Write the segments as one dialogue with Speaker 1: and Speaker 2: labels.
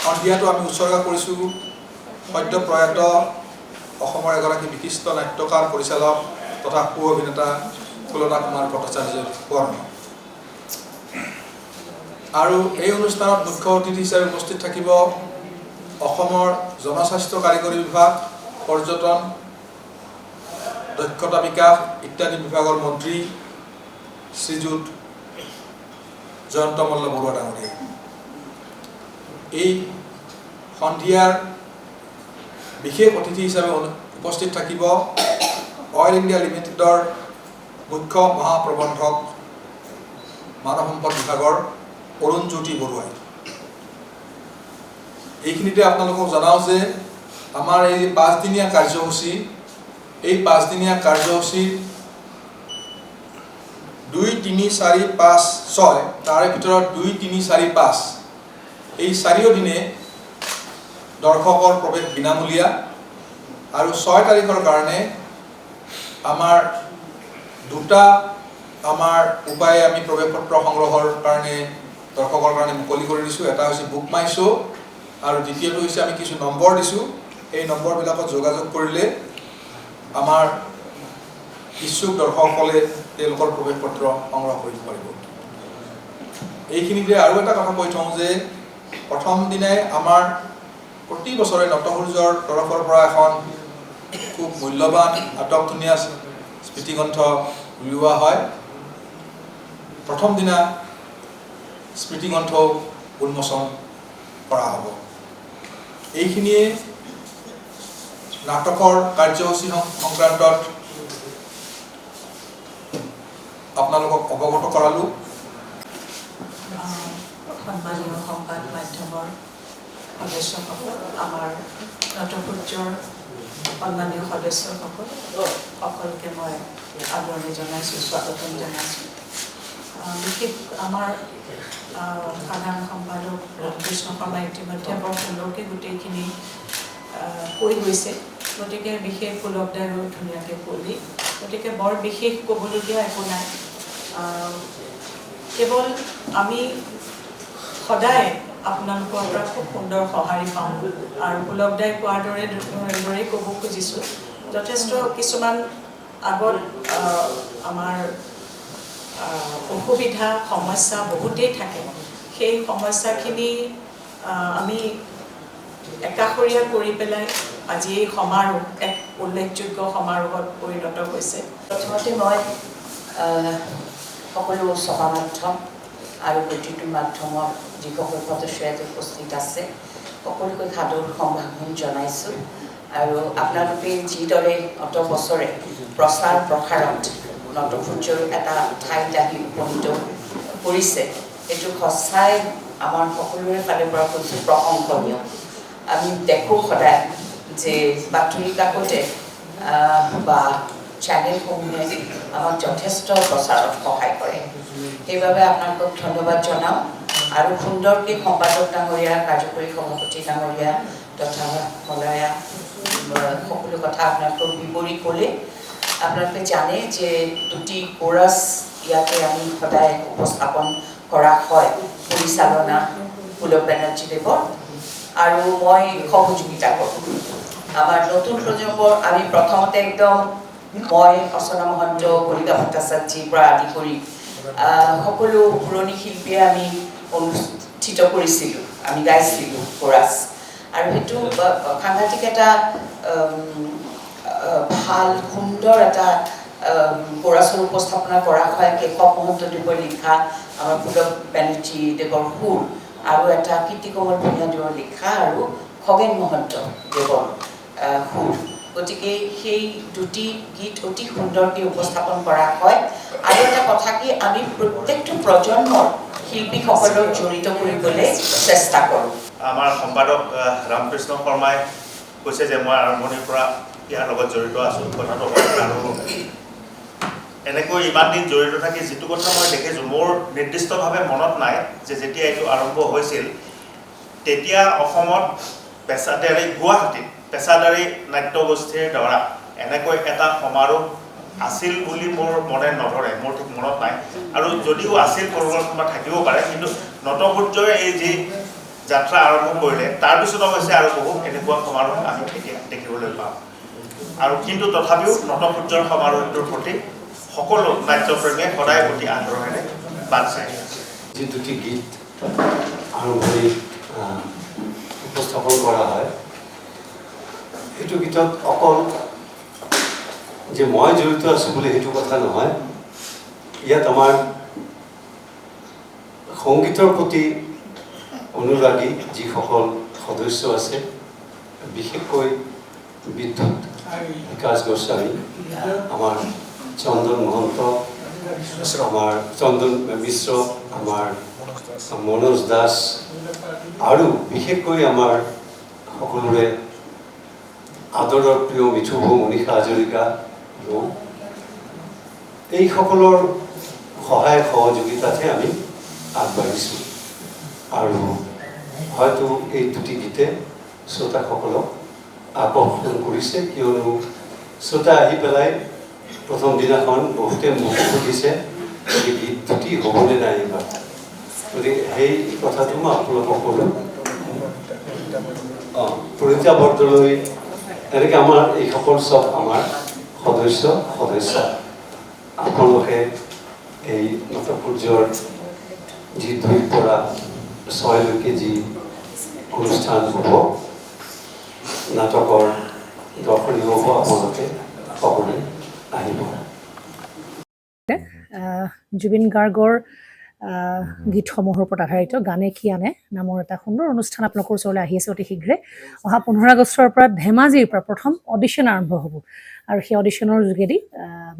Speaker 1: সন্ধিয়াটো আমি উৎসৰ্গা কৰিছোঁ সদ্য প্ৰয়াত অসমৰ এগৰাকী বিশিষ্ট নাট্যকাৰ পৰিচালক তথা সু অভিনেতা ফুলনা কুমাৰ ভট্টাচাৰ্যৰ বৰ্ণ। আৰু এই অনুষ্ঠানত মুখ্য অতিথি হিচাপে উপস্থিত থাকিব অসমৰ জনস্বাস্থ্য কাৰিকৰী বিভাগ, পৰ্যটন, দক্ষতা বিকাশ ইত্যাদি বিভাগৰ মন্ত্ৰী শ্ৰীযুত জয়ন্ত মল্ল বৰুৱা ডাঙৰীয়া। এই সন্ধিয়াৰ বিশেষ অতিথি হিচাপে উপস্থিত থাকিব অইল ইণ্ডিয়া লিমিটেডৰ মুখ্য মহাপ্ৰবন্ধক মানৱ সম্পদ বিভাগৰ অৰুণজ্যোতি বৰুৱাই। এইখিনিতে আপোনালোকক জনাওঁ যে আমাৰ এই 5 দিনীয়া কাৰ্যসূচী, এই 5 দিনীয়া কাৰ্যসূচীৰ 2, 3, 4, 5, 6 তাৰে ভিতৰত 2, 3, 4, 5 এই 4 দিনে দৰ্শকৰ প্ৰৱেশ বিনামূলীয়া আৰু 6 তাৰিখৰ কাৰণে আমাৰ দুটা উপায়ে আমি প্ৰৱেশ পত্ৰ সংগ্ৰহৰ কাৰণে দৰ্শকৰ কাৰণে মুকলি কৰি দিছোঁ। এটা হৈছে বুক মাই শ্ব' আৰু দ্বিতীয়টো হৈছে আমি কিছু নম্বৰ দিছোঁ। এই নম্বৰবিলাকত যোগাযোগ কৰিলে আমাৰ ইচ্ছুক দৰ্শকসকলে তেওঁলোকৰ প্ৰৱেশ পত্ৰ সংগ্ৰহ কৰিব পাৰিব। এইখিনিতে আৰু এটা কথা কৈ থওঁ যে প্ৰথম দিনাই আমাৰ প্ৰতি বছৰে নটসূৰ্যৰ তৰফৰ পৰা এখন খুব মূল্যৱান আটকধুনীয়া স্মৃতিগ্ৰন্থ উলিওৱা হয়। প্ৰথম দিনা স্মৃতিগ্ৰন্থ উন্মোচন কৰা হ'ব। এইখিনিয়ে নাটকৰ কাৰ্যসূচী সংক্ৰান্তত আপোনালোকক অৱগত কৰালোঁ।
Speaker 2: সন্মানীয় সংবাদ মাধ্যমৰ সদস্যসকল, আমাৰ নটসূৰ্যৰ সন্মানীয় সদস্যসকল, সকলোকে মই আদৰণি জনাইছোঁ, স্বাগতম জনাইছোঁ। বিশেষ আমাৰ সাধাৰণ সম্পাদক ৰামকৃষ্ণ শৰ্মাই ইতিমধ্যে বৰ সুন্দৰকৈ গোটেইখিনি কৈ গৈছে, গতিকে বিশেষ পুলক দায়ো ধুনীয়াকৈ ক'লি, গতিকে বৰ বিশেষ ক'বলগীয়া একো নাই। কেৱল আমি সদায় আপোনালোকৰ পৰা খুব সুন্দৰ সঁহাৰি পাওঁ আৰু পুলক দাই কোৱাৰ দৰেই ক'ব খুজিছোঁ, যথেষ্ট কিছুমান আগত আমাৰ অসুবিধা সমস্যা বহুতেই থাকে। সেই সমস্যাখিনি আমি একাষৰীয়া কৰি পেলাই আজি এই সমাৰোহ এক উল্লেখযোগ্য সমাৰোহত পৰিণত হৈছে।
Speaker 3: প্ৰথমতে মই সকলো সভা মাধ্যম আৰু প্ৰতিটো মাধ্যমৰ যিসকল সদস্য ইয়াত উপস্থিত আছে সকলোকে সাদৰ সম্ভাষণ জনাইছোঁ। আৰু আপোনালোকে যিদৰে অত বছৰে প্ৰচাৰ প্ৰসাৰত নটসূৰ্যৰ এটা ঠাইত আহি উপনীত কৰিছে, এইটো সঁচাই আমাৰ সকলোৰে ফালৰ পৰা কৈছোঁ প্ৰশংসনীয়। আমি দেখোঁ সদায় যে বাতৰি কাকতে বা চেনেলসমূহে আমাক যথেষ্ট প্ৰচাৰত সহায় কৰে। সেইবাবে আপোনালোকক ধন্যবাদ জনাওঁ। আৰু সুন্দৰকৈ সম্পাদক ডাঙৰীয়া, কাৰ্যকৰী সভাপতি ডাঙৰীয়া তথা মলয়া সকলো কথা আপোনালোকক বিৱৰি ক'লে। আপোনালোকে জানে যে দুটি কোৰাছ ইয়াতে আমি সদায় উপস্থাপন কৰা হয়, পৰিচালনা পুলক বেনাৰ্জীদেৱৰ আৰু মই সহযোগিতা কৰোঁ। আমাৰ নতুন প্ৰজন্মৰ আমি প্ৰথমতে একদম মই অৰ্চনা মহন্ত, কলিতা ভট্টাচাৰ্যীৰ পৰা আদি কৰি সকলো পুৰণি শিল্পীয়ে আমি অনুষ্ঠিত কৰিছিলোঁ, আমি গাইছিলোঁ কোৰাছ। আৰু সেইটো সাংঘাতিক এটা ভাল সুন্দৰ এটা কোৰাছৰ উপস্থাপনা কৰা হয়। কেশৱ মহন্তদেৱৰ লিখা, আমাৰ পুলক বেনাৰ্জীদেৱৰ সুৰ, আৰু এটা কীৰ্তিকমল ভূঞাদেৱৰ লিখা আৰু খগেন মহন্ত দেৱৰ সুৰ। গতিকে সেই দুটি গীত অতি সুন্দৰকৈ উপস্থাপন কৰা হয়। আৰু এটা কথা কি, আমি প্ৰত্যেকটো প্ৰজন্মৰ শিল্পীসকলক জড়িত কৰিবলৈ চেষ্টা কৰোঁ।
Speaker 4: আমাৰ সম্পাদক ৰামকৃষ্ণ শৰ্মাই কৈছে যে মই আৰম্ভণিৰ পৰা ইয়াৰ লগত জড়িত আছোঁ কথাটো। আৰু এনেকৈ ইমান দিন জড়িত থাকি যিটো কথা মই দেখিছোঁ, মোৰ নিৰ্দিষ্টভাৱে মনত নাই যে যেতিয়া এইটো আৰম্ভ হৈছিল তেতিয়া অসমত গুৱাহাটীত পেছাদাৰী নাট্যগোষ্ঠীৰ দ্বাৰা এনেকৈ এটা সমাৰোহ আছিল বুলি মোৰ মনে নধৰে, মোৰ ঠিক মনত নাই। আৰু যদিও আছিল পৰিকল্পনা থাকিব পাৰে, কিন্তু নটসূৰ্যৰ এই যি যাত্ৰা আৰম্ভ কৰিলে তাৰপিছত অৱশ্যে আৰু বহুত এনেকুৱা সমাৰোহ আমি দেখিবলৈ পাওঁ আৰু কিন্তু তথাপিও নটসূৰ্যৰ সমাৰোহটোৰ প্ৰতি সকলো নাট্যপ্ৰেমীয়ে সদায় অতি আগ্ৰহেৰে বাট চাই আছে।
Speaker 5: যি দুটি গীত আৰম্ভণিত উপস্থাপন কৰা হয় সেইটো গীতত অকল যে মই জড়িত আছোঁ বুলি সেইটো কথা নহয়, ইয়াত আমাৰ সংগীতৰ প্ৰতি অনুৰাগী যিসকল সদস্য আছে, বিশেষকৈ বিদ্যুৎ বিকাশ গোস্বামী, আমাৰ চন্দন মহন্ত, আমাৰ চন্দন মিশ্ৰ, আমাৰ মনোজ দাস আৰু বিশেষকৈ আমাৰ সকলোৰে আদৰৰ প্ৰিয় মিঠু বৌ মনীষা হাজৰিকা বৌ, এইসকলৰ সহায় সহযোগিতাতহে আমি আগবাঢ়িছোঁ আৰু হয়তো এই দুটি গীতে শ্ৰোতাসকলক আকৰ্ষণ কৰিছে, কিয়নো শ্ৰোতা আহি পেলাই প্ৰথম দিনাখন বহুতে মোক সুধিছে এই গীত দুটি হ'বনে নাই এইবাৰ। গতিকে সেই কথাটো মই আপোনালোকক ক'লোঁ। পৰিতা বৰদলৈ এনেকৈ আমাৰ এইসকল চব আমাৰ সদস্য আপোনালোকে এই নটসূৰ্যৰ যি 2ৰ পৰা 6লৈকে যি অনুষ্ঠান হ'ব, নাটকৰ দৰ্শনী হ'ব, আপোনালোকে সকলোৱে আহিব।
Speaker 6: জুবিন গাৰ্গৰ গীতসমূহৰ ওপৰত আধাৰিত গানে কি আনে নামৰ এটা সুন্দৰ অনুষ্ঠান আপোনালোকৰ ওচৰলৈ আহি আছে অতি শীঘ্ৰে। অহা 15 আগষ্টৰ পৰা ধেমাজিৰ পৰা প্ৰথম অডিশ্যন আৰম্ভ হ'ব আৰু সেই অডিশ্যনৰ যোগেদি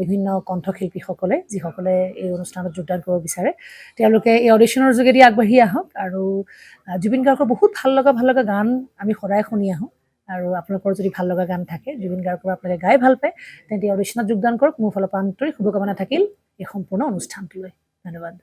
Speaker 6: বিভিন্ন কণ্ঠশিল্পীসকলে যিসকলে এই অনুষ্ঠানত যোগদান কৰিব বিচাৰে তেওঁলোকে এই অডিশ্যনৰ যোগেদি আগবাঢ়ি আহক আৰু জুবিন গাৰ্গৰ বহুত ভাল লগা গান আমি সদায় শুনি আহোঁ আৰু আপোনালোকৰ যদি ভাল লগা গান থাকে জুবিন গাৰ্গৰ আপোনালোকে গাই ভাল পায় তেন্তে অডিশ্যনত যোগদান কৰক। মোৰ ফালৰ পৰা আন্তৰিক শুভকামনা থাকিল এই সম্পূৰ্ণ অনুষ্ঠানটোলৈ। ধন্যবাদ।